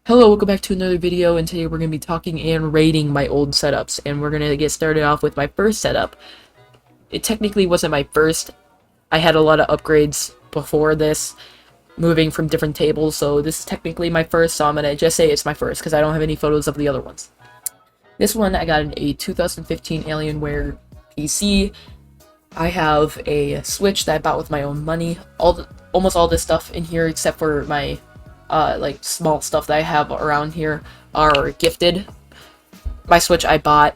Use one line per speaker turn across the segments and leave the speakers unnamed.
Hello, welcome back to another video, and today we're going to be talking and rating my old setups, and we're going to get started off with my first setup. It technically wasn't my first. I had a lot of upgrades before this, moving from different tables, so this is technically my first, so I'm going to just say it's my first, because I don't have any photos of the other ones. This one, I got a 2015 Alienware PC. I have a Switch that I bought with my own money. Almost all this stuff in here, except for my like small stuff that I have around here, are gifted. My Switch I bought,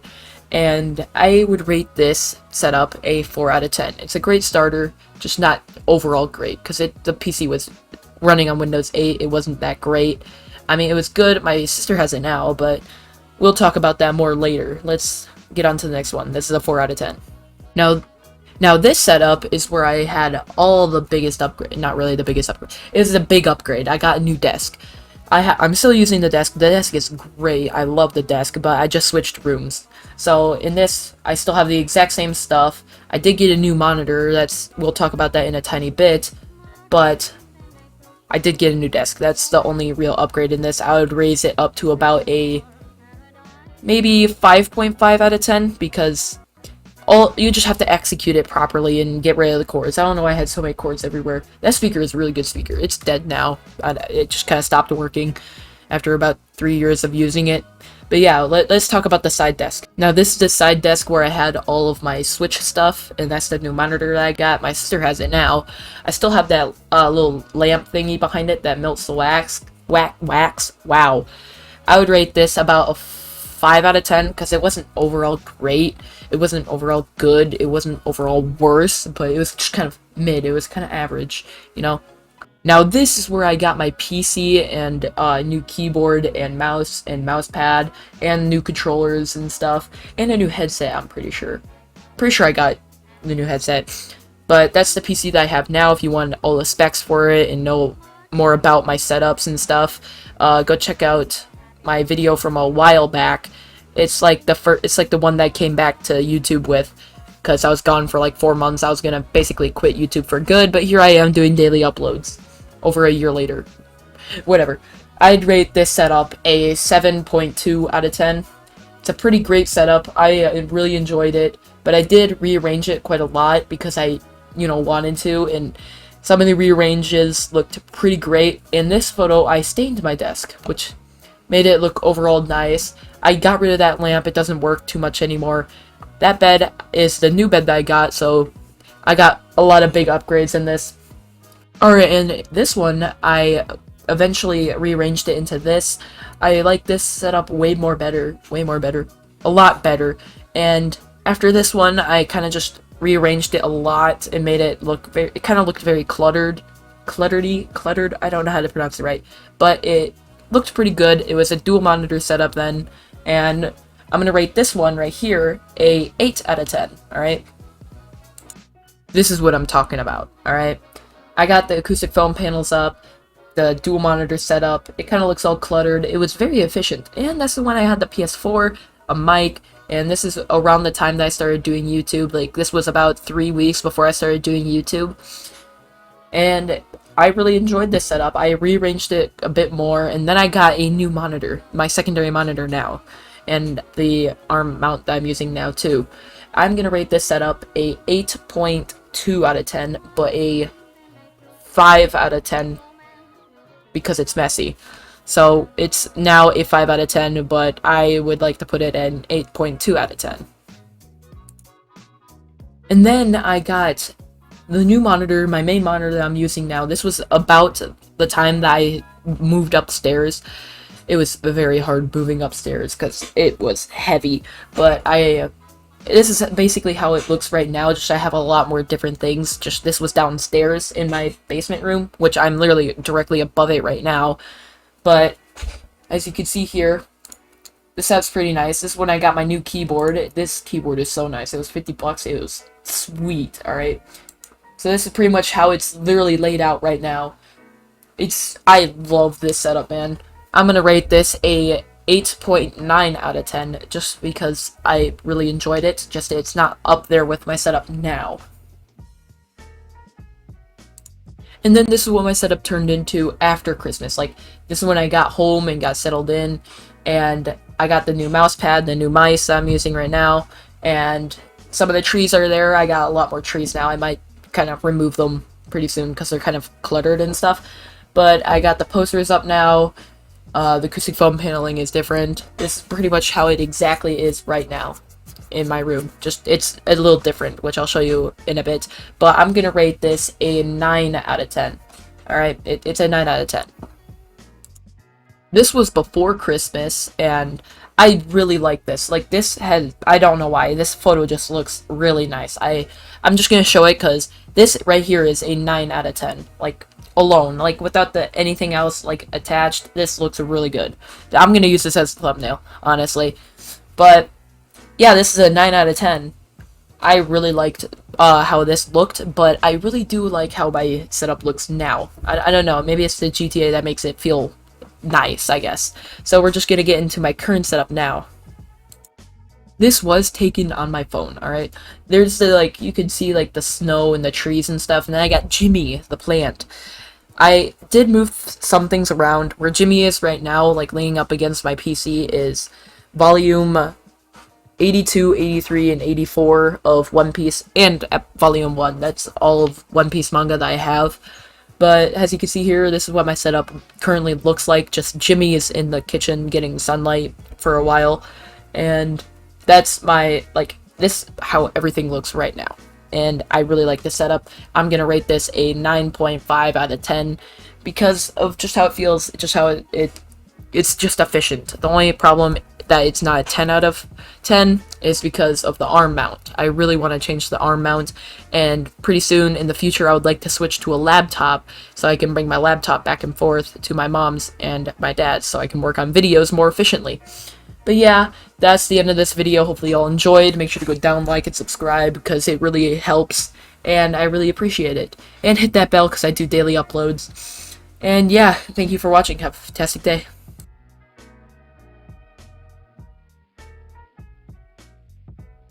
and I would rate this setup a 4 out of 10. It's a great starter, just not overall great, because the PC was running on Windows 8. It wasn't that great. I mean, it was good. My sister has it now, but we'll talk about that more later. Let's get on to the next one. This is a 4 out of 10. Now this setup is where I had all the biggest upgrade. Not really the biggest upgrade. It was a big upgrade. I got a new desk. I'm still using the desk. The desk is great. I love the desk, but I just switched rooms. So in this, I still have the exact same stuff. I did get a new monitor. We'll talk about that in a tiny bit, but I did get a new desk. That's the only real upgrade in this. I would raise it up to about a maybe 5.5 out of 10, because you just have to execute it properly and get rid of the cords. I don't know why I had so many cords everywhere. That speaker is a really good speaker. It's dead now. It just kind of stopped working after about 3 years of using it. But yeah, let's talk about the side desk. Now this is the side desk where I had all of my Switch stuff, and that's the new monitor that I got. My sister has it now. I still have that little lamp thingy behind it that melts the wax. Wow. I would rate this about a 5 out of 10, because it wasn't overall great. It wasn't overall good. It wasn't overall worse, but it was just kind of mid. It was kind of average, you know? Now this is where I got my PC and new keyboard and mouse pad and new controllers and stuff, and a new headset. I'm pretty sure I got the new headset. But that's the PC that I have now. If you want all the specs for it and know more about my setups and stuff, go check out my video from a while back. It's like the one that I came back to YouTube with, because I was gone for like 4 months. I was gonna basically quit YouTube for good, but here I am doing daily uploads over a year later. Whatever. I'd rate this setup a 7.2 out of 10. It's a pretty great setup. I really enjoyed it, but I did rearrange it quite a lot because I wanted to, and some of the rearranges looked pretty great. In this photo, I stained my desk, which made it look overall nice. I got rid of that lamp. It doesn't work too much anymore. That bed is the new bed that I got, so I got a lot of big upgrades in this. Alright, and this one, I eventually rearranged it into this. I like this setup way better. A lot better. And after this one, I kind of just rearranged it a lot and made it look it kind of looked very cluttered. Cluttered? I don't know how to pronounce it right. But it looked pretty good. It was a dual monitor setup then, and I'm gonna rate this one right here a 8 out of 10. Alright, this is what I'm talking about. Alright, I got the acoustic foam panels up, the dual monitor setup. It kind of looks all cluttered. It was very efficient, and that's the one I had the PS4, a mic, and this is around the time that I started doing YouTube. Like, this was about 3 weeks before I started doing YouTube, and I really enjoyed this setup. I rearranged it a bit more, and then I got a new monitor, my secondary monitor now, and the arm mount that I'm using now too. I'm gonna rate this setup a 8.2 out of 10, but a 5 out of 10 because it's messy. So it's now a 5 out of 10, but I would like to put it at an 8.2 out of 10. And then I got the new monitor, my main monitor that I'm using now. This was about the time that I moved upstairs. It was very hard moving upstairs because it was heavy, but this is basically how it looks right now. Just I have a lot more different things. Just this was downstairs in my basement room, which I'm literally directly above it right now. But as you can see here, this setup's pretty nice. This is when I got my new keyboard. This keyboard is so nice. It was 50 bucks. It was sweet. Alright. So this is pretty much how it's literally laid out right now. I love this setup, man. I'm gonna rate this a 8.9 out of 10, just because I really enjoyed it. Just it's not up there with my setup now. And then this is what my setup turned into after Christmas. Like, this is when I got home and got settled in, and I got the new mouse pad, the new mice I'm using right now, and some of the trees are there. I got a lot more trees now. I might kind of remove them pretty soon because they're kind of cluttered and stuff. But I got the posters up now. The acoustic foam paneling is different. This is pretty much how it exactly is right now in my room. Just, it's a little different, which I'll show you in a bit. But I'm gonna rate this a 9 out of 10. Alright, it's a 9 out of 10. This was before Christmas, and I really like this. Like, this had, I don't know why, this photo just looks really nice. I'm just gonna show it because this right here is a 9 out of 10. Like, alone, like without the anything else like attached, this looks really good. I'm gonna use this as a thumbnail, honestly. But yeah, this is a 9 out of 10. I really liked how this looked, but I really do like how my setup looks now. I don't know, maybe it's the GTA that makes it feel nice, I guess. So we're just gonna get into my current setup now. This was taken on my phone, alright? There's the, like, you can see, like, the snow and the trees and stuff, and then I got Jimmy, the plant. I did move some things around. Where Jimmy is right now, like, leaning up against my PC, is volume 82, 83, and 84 of One Piece, and volume 1. That's all of One Piece manga that I have. But as you can see here, this is what my setup currently looks like. Just Jimmy is in the kitchen getting sunlight for a while, and that's my, like, this how everything looks right now. And I really like the setup. I'm gonna rate this a 9.5 out of 10 because of just how it feels, just how it's just efficient. The only problem that it's not a 10 out of 10 is because of the arm mount. I really want to change the arm mount, and pretty soon in the future I would like to switch to a laptop so I can bring my laptop back and forth to my mom's and my dad's so I can work on videos more efficiently. But yeah, that's the end of this video. Hopefully y'all enjoyed. Make sure to go down, like, and subscribe because it really helps, and I really appreciate it. And hit that bell because I do daily uploads. And yeah, thank you for watching. Have a fantastic day.